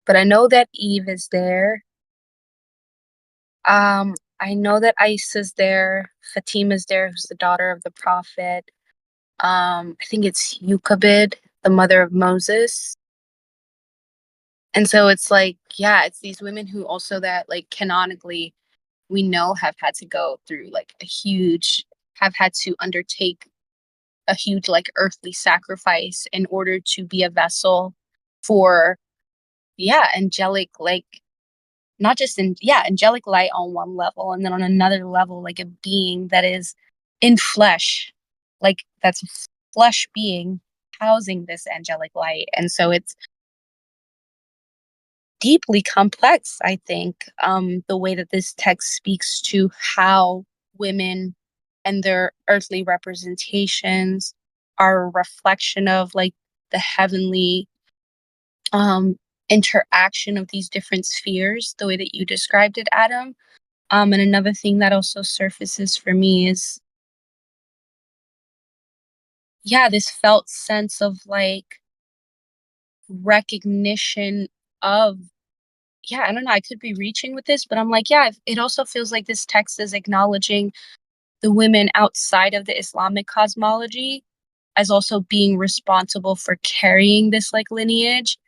But I know that Eve is there. I know that Isa's there, Fatima's there, who's the daughter of the prophet. I think it's Euchabid, the mother of Moses. And so it's like, yeah, it's these women who also that like canonically we know have had to go through like have had to undertake a huge like earthly sacrifice in order to be a vessel for, yeah, angelic, like not just in, yeah, angelic light on one level, and then on another level, like a being that is in flesh, like that's a flesh being housing this angelic light. And so it's deeply complex, I think, the way that this text speaks to how women and their earthly representations are a reflection of like the heavenly um, interaction of these different spheres, the way that you described it, Adam. And another thing that also surfaces for me is, yeah, this felt sense of like recognition of, yeah, I don't know, I could be reaching with this, but I'm like, yeah, it also feels like this text is acknowledging the women outside of the Islamic cosmology as also being responsible for carrying this like lineage.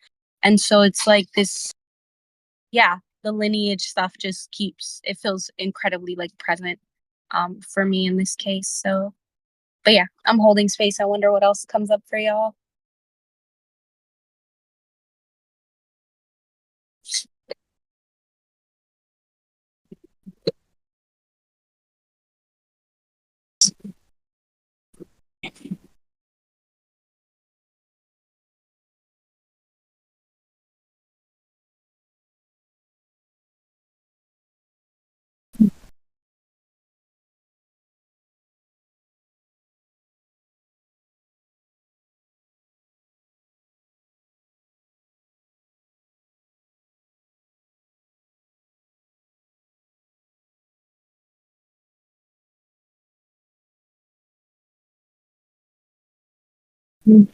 And so it's like this, yeah, the lineage stuff just keeps, it feels incredibly like present for me in this case. So, but yeah, I'm holding space. I wonder what else comes up for y'all. Mm.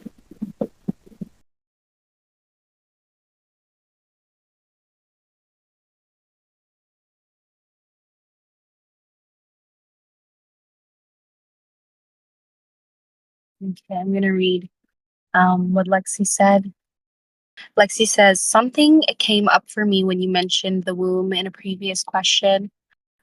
Okay, I'm gonna read what Lexi said. Lexi says, something came up for me when you mentioned the womb in a previous question.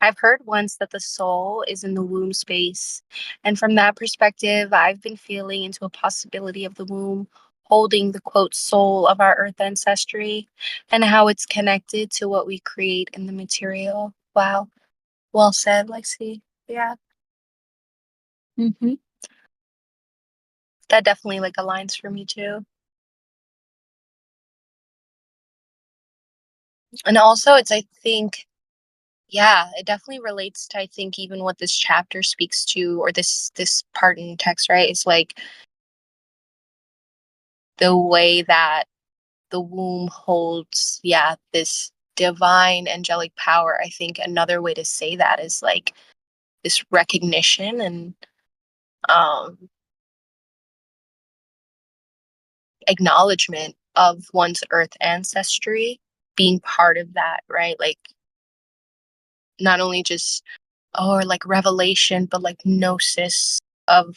I've heard once that the soul is in the womb space. And from that perspective, I've been feeling into a possibility of the womb holding the quote soul of our earth ancestry and how it's connected to what we create in the material. Wow. Well said, Lexi. Yeah. hmm That definitely like aligns for me too. And also it's I think yeah, it definitely relates to I think even what this chapter speaks to or this part in text, right? It's like the way that the womb holds, yeah, this divine angelic power. I think another way to say that is like this recognition and um acknowledgement of one's earth ancestry being part of that, right? Like not only just or like revelation, but like gnosis of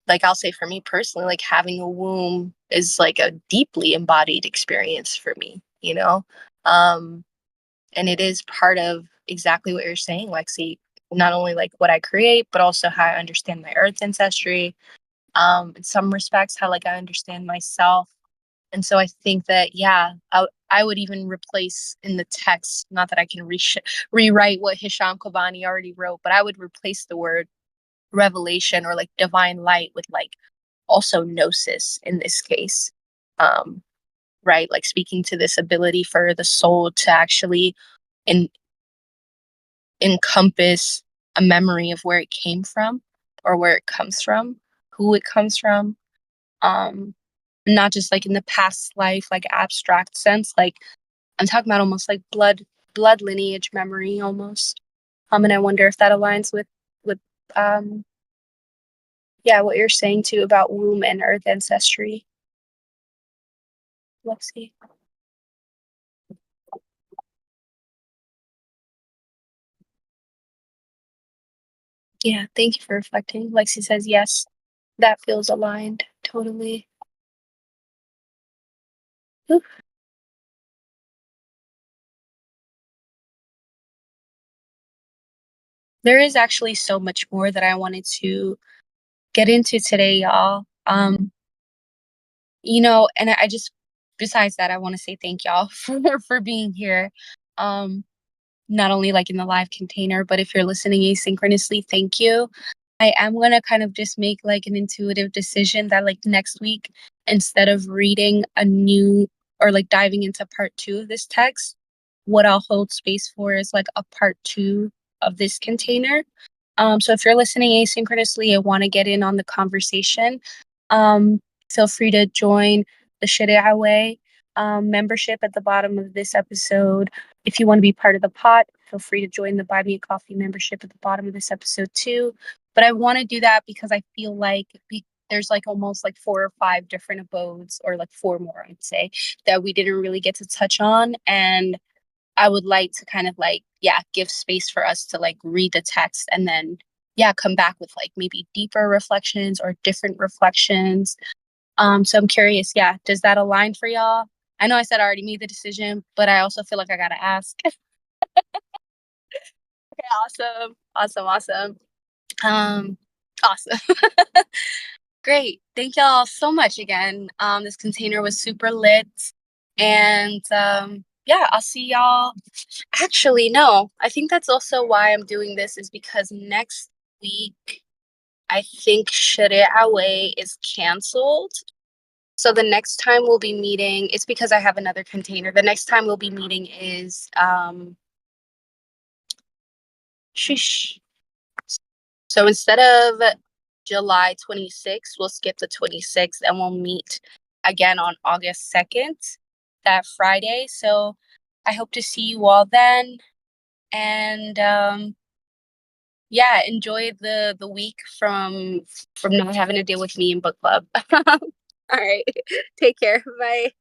like I'll say for me personally, like having a womb is like a deeply embodied experience for me, you know? Um, and it is part of exactly what you're saying, Lexi. Not only like what I create, but also how I understand my earth ancestry. In some respects, how like I understand myself. And so I think that, yeah, I would even replace in the text, not that I can rewrite what Hisham Kabbani already wrote, but I would replace the word revelation or like divine light with like also gnosis in this case. Um, right? Like speaking to this ability for the soul to actually in, encompass a memory of where it came from or where it comes from, who it comes from. Um, not just like in the past life, like abstract sense. Like I'm talking about almost like blood lineage memory almost. And I wonder if that aligns with um yeah, what you're saying too about womb and earth ancestry. Lexi. Yeah, thank you for reflecting. Lexi says yes, that feels aligned. Totally. Oof. There is actually so much more that I wanted to get into today, y'all. And I just besides that, I want to say thank y'all for being here. Um, not only like in the live container, but if you're listening asynchronously, thank you. I am gonna kind of just make like an intuitive decision that like next week, instead of reading a new or like diving into part two of this text, what I'll hold space for is like a part two of this container. So if you're listening asynchronously and want to get in on the conversation, um, feel free to join the Sharia Way membership at the bottom of this episode. If you want to be part of the pot, feel free to join the Buy Me a Coffee membership at the bottom of this episode too. But I want to do that because I feel like there's like almost like 4 or 5 different abodes, or like 4 more, I'd say, that we didn't really get to touch on. And I would like to kind of like, yeah, give space for us to like read the text and then, yeah, come back with like maybe deeper reflections or different reflections. So I'm curious, yeah, does that align for y'all? I know I said I already made the decision, but I also feel like I gotta ask. Okay, awesome, awesome, awesome. Um, awesome. Great. Thank y'all so much again. This container was super lit. And yeah, I'll see y'all. Actually, no, I think that's also why I'm doing this is because next week I think Sharia Way is canceled. So the next time we'll be meeting, it's because I have another container. The next time we'll be meeting is sheesh. So instead of July 26th, we'll skip the 26th and we'll meet again on August 2nd, that Friday. So I hope to see you all then. And yeah, enjoy the week from not having to deal with me in book club. All right. Take care. Bye.